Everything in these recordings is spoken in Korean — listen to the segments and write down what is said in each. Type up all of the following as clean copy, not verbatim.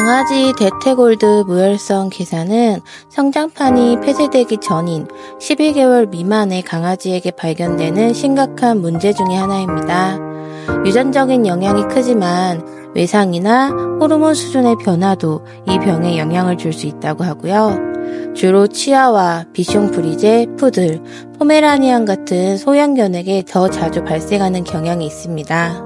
강아지 대퇴골드 무혈성 괴사는 성장판이 폐쇄되기 전인 11개월 미만의 강아지에게 발견되는 심각한 문제 중의 하나입니다. 유전적인 영향이 크지만 외상이나 호르몬 수준의 변화도 이 병에 영향을 줄 수 있다고 하고요. 주로 치아와, 비숑 프리제, 푸들, 포메라니안 같은 소형견에게 더 자주 발생하는 경향이 있습니다.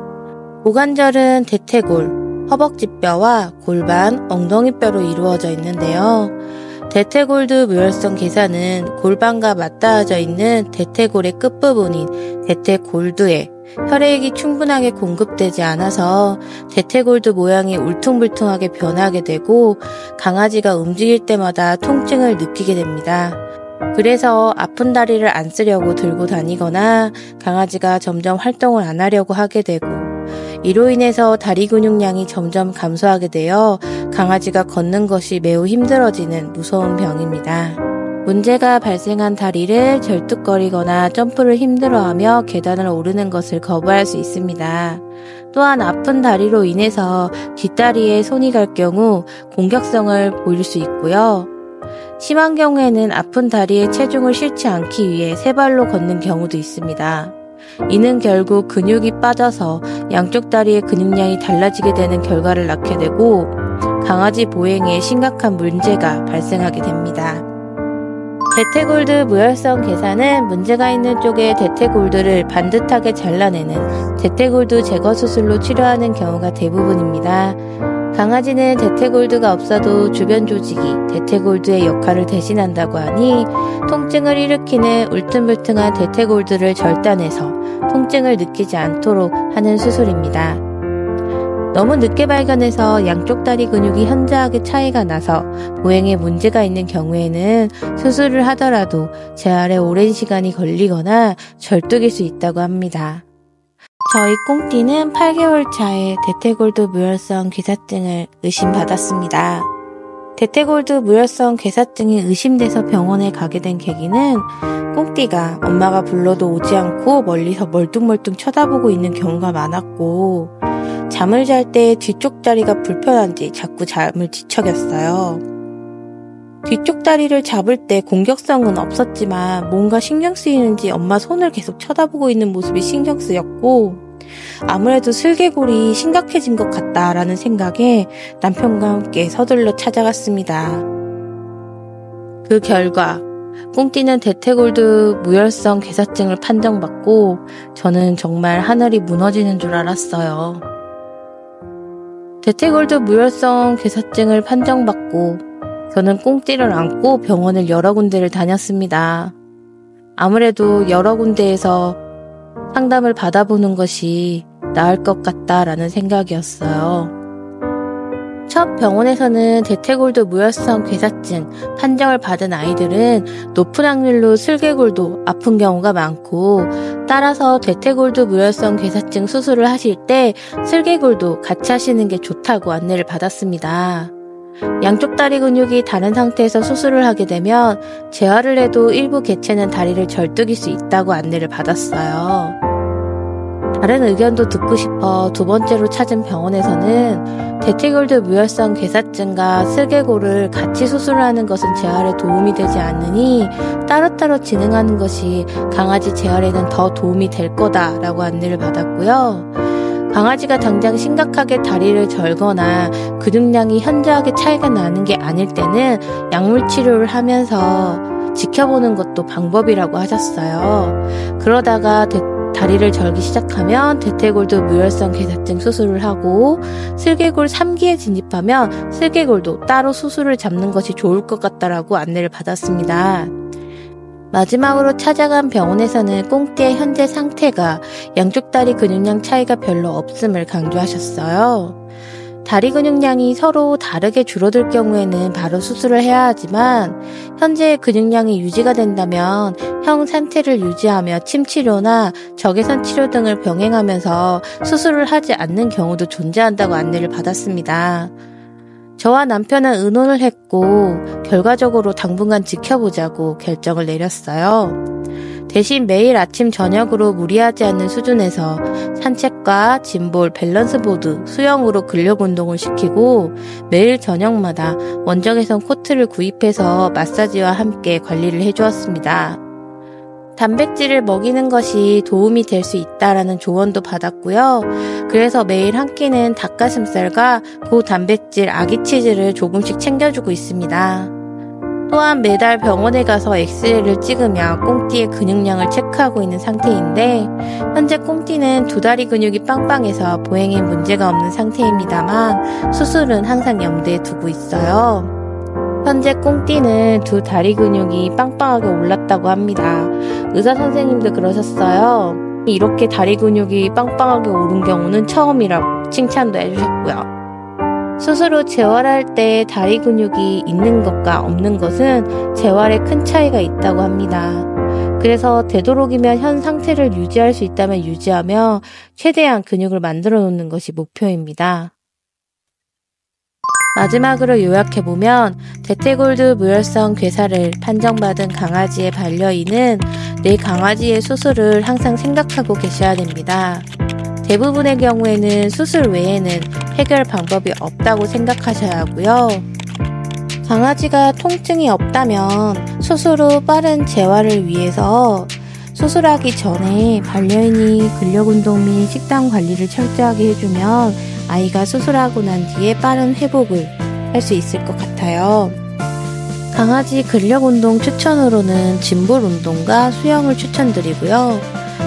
고관절은 대퇴골, 허벅지뼈와 골반, 엉덩이뼈로 이루어져 있는데요. 대퇴골드 무혈성 괴사는 골반과 맞닿아져 있는 대퇴골의 끝부분인 대퇴골두에 혈액이 충분하게 공급되지 않아서 대퇴골드 모양이 울퉁불퉁하게 변하게 되고 강아지가 움직일 때마다 통증을 느끼게 됩니다. 그래서 아픈 다리를 안 쓰려고 들고 다니거나 강아지가 점점 활동을 안 하려고 하게 되고 이로 인해서 다리 근육량이 점점 감소하게 되어 강아지가 걷는 것이 매우 힘들어지는 무서운 병입니다. 문제가 발생한 다리를 절뚝거리거나 점프를 힘들어하며 계단을 오르는 것을 거부할 수 있습니다. 또한 아픈 다리로 인해서 뒷다리에 손이 갈 경우 공격성을 보일 수 있고요. 심한 경우에는 아픈 다리에 체중을 실지 않기 위해 세 발로 걷는 경우도 있습니다. 이는 결국 근육이 빠져서 양쪽 다리의 근육량이 달라지게 되는 결과를 낳게 되고 강아지 보행에 심각한 문제가 발생하게 됩니다. 대퇴골드 무혈성 괴사는 문제가 있는 쪽의 대퇴골드를 반듯하게 잘라내는 대퇴골드 제거 수술로 치료하는 경우가 대부분입니다. 강아지는 대퇴골드가 없어도 주변 조직이 대퇴골드의 역할을 대신한다고 하니 통증을 일으키는 울퉁불퉁한 대퇴골드를 절단해서 통증을 느끼지 않도록 하는 수술입니다. 너무 늦게 발견해서 양쪽 다리 근육이 현저하게 차이가 나서 보행에 문제가 있는 경우에는 수술을 하더라도 재활에 오랜 시간이 걸리거나 절뚝일 수 있다고 합니다. 저희 꽁띠는 8개월 차에 대퇴골드 무혈성 괴사증을 의심받았습니다. 대퇴골드 무혈성 괴사증이 의심돼서 병원에 가게 된 계기는 꽁띠가 엄마가 불러도 오지 않고 멀리서 멀뚱멀뚱 쳐다보고 있는 경우가 많았고 잠을 잘 때 뒤쪽 다리가 불편한지 자꾸 잠을 뒤척였어요. 뒤쪽 다리를 잡을 때 공격성은 없었지만 뭔가 신경 쓰이는지 엄마 손을 계속 쳐다보고 있는 모습이 신경 쓰였고 아무래도 슬개골이 심각해진 것 같다라는 생각에 남편과 함께 서둘러 찾아갔습니다. 그 결과 꽁띠는 대퇴골드 무혈성 괴사증을 판정받고 저는 정말 하늘이 무너지는 줄 알았어요. 대퇴골드 무혈성 괴사증을 판정받고 저는 꽁띠를 안고 병원을 여러 군데를 다녔습니다. 아무래도 여러 군데에서 상담을 받아보는 것이 나을 것 같다라는 생각이었어요. 첫 병원에서는 대퇴골드 무혈성 괴사증 판정을 받은 아이들은 높은 확률로 슬개골도 아픈 경우가 많고 따라서 대퇴골드 무혈성 괴사증 수술을 하실 때 슬개골도 같이 하시는 게 좋다고 안내를 받았습니다. 양쪽 다리 근육이 다른 상태에서 수술을 하게 되면 재활을 해도 일부 개체는 다리를 절뚝일 수 있다고 안내를 받았어요. 다른 의견도 듣고 싶어 두 번째로 찾은 병원에서는 대퇴골드 무혈성 괴사증과 슬개골을 같이 수술하는 것은 재활에 도움이 되지 않으니 따로따로 진행하는 것이 강아지 재활에는 더 도움이 될 거다라고 안내를 받았고요. 강아지가 당장 심각하게 다리를 절거나 근육량이 현저하게 차이가 나는 게 아닐 때는 약물 치료를 하면서 지켜보는 것도 방법이라고 하셨어요. 그러다가 다리를 절기 시작하면 대퇴골드 무혈성 괴사증 수술을 하고 슬개골 3기에 진입하면 슬개골도 따로 수술을 잡는 것이 좋을 것 같다라고 안내를 받았습니다. 마지막으로 찾아간 병원에서는 꽁띠의 현재 상태가 양쪽 다리 근육량 차이가 별로 없음을 강조하셨어요. 다리 근육량이 서로 다르게 줄어들 경우에는 바로 수술을 해야 하지만 현재의 근육량이 유지가 된다면 형 상태를 유지하며 침치료나 적외선 치료 등을 병행하면서 수술을 하지 않는 경우도 존재한다고 안내를 받았습니다. 저와 남편은 의논을 했고 결과적으로 당분간 지켜보자고 결정을 내렸어요. 대신 매일 아침 저녁으로 무리하지 않는 수준에서 산책과 짐볼, 밸런스보드, 수영으로 근력 운동을 시키고 매일 저녁마다 원적외선 코트를 구입해서 마사지와 함께 관리를 해주었습니다. 단백질을 먹이는 것이 도움이 될 수 있다라는 조언도 받았고요. 그래서 매일 한 끼는 닭가슴살과 고단백질 아기 치즈를 조금씩 챙겨주고 있습니다. 또한 매달 병원에 가서 엑스레이를 찍으며 꽁띠의 근육량을 체크하고 있는 상태인데 현재 꽁띠는 두 다리 근육이 빵빵해서 보행에 문제가 없는 상태입니다만 수술은 항상 염두에 두고 있어요. 현재 꽁띠는 두 다리 근육이 빵빵하게 올랐다고 합니다. 의사 선생님도 그러셨어요. 이렇게 다리 근육이 빵빵하게 오른 경우는 처음이라고 칭찬도 해주셨고요. 수술 후 재활할 때 다리 근육이 있는 것과 없는 것은 재활에 큰 차이가 있다고 합니다. 그래서 되도록이면 현 상태를 유지할 수 있다면 유지하며 최대한 근육을 만들어 놓는 것이 목표입니다. 마지막으로 요약해보면 대퇴골드 무혈성 괴사를 판정받은 강아지의 반려인은 내 강아지의 수술을 항상 생각하고 계셔야 됩니다. 대부분의 경우에는 수술 외에는 해결 방법이 없다고 생각하셔야 하고요. 강아지가 통증이 없다면 수술 후 빠른 재활을 위해서 수술하기 전에 반려인이 근력운동 및 식단 관리를 철저하게 해주면 아이가 수술하고 난 뒤에 빠른 회복을 할 수 있을 것 같아요. 강아지 근력운동 추천으로는 짐볼 운동과 수영을 추천드리고요.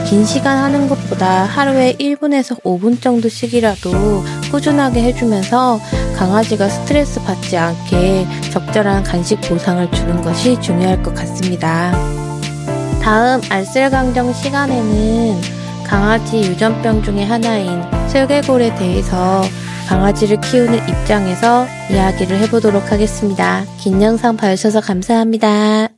긴 시간 하는 것보다 하루에 1분에서 5분 정도씩이라도 꾸준하게 해주면서 강아지가 스트레스 받지 않게 적절한 간식 보상을 주는 것이 중요할 것 같습니다. 다음 알쓸강정 시간에는 강아지 유전병 중에 하나인 슬개골에 대해서 강아지를 키우는 입장에서 이야기를 해보도록 하겠습니다. 긴 영상 봐주셔서 감사합니다.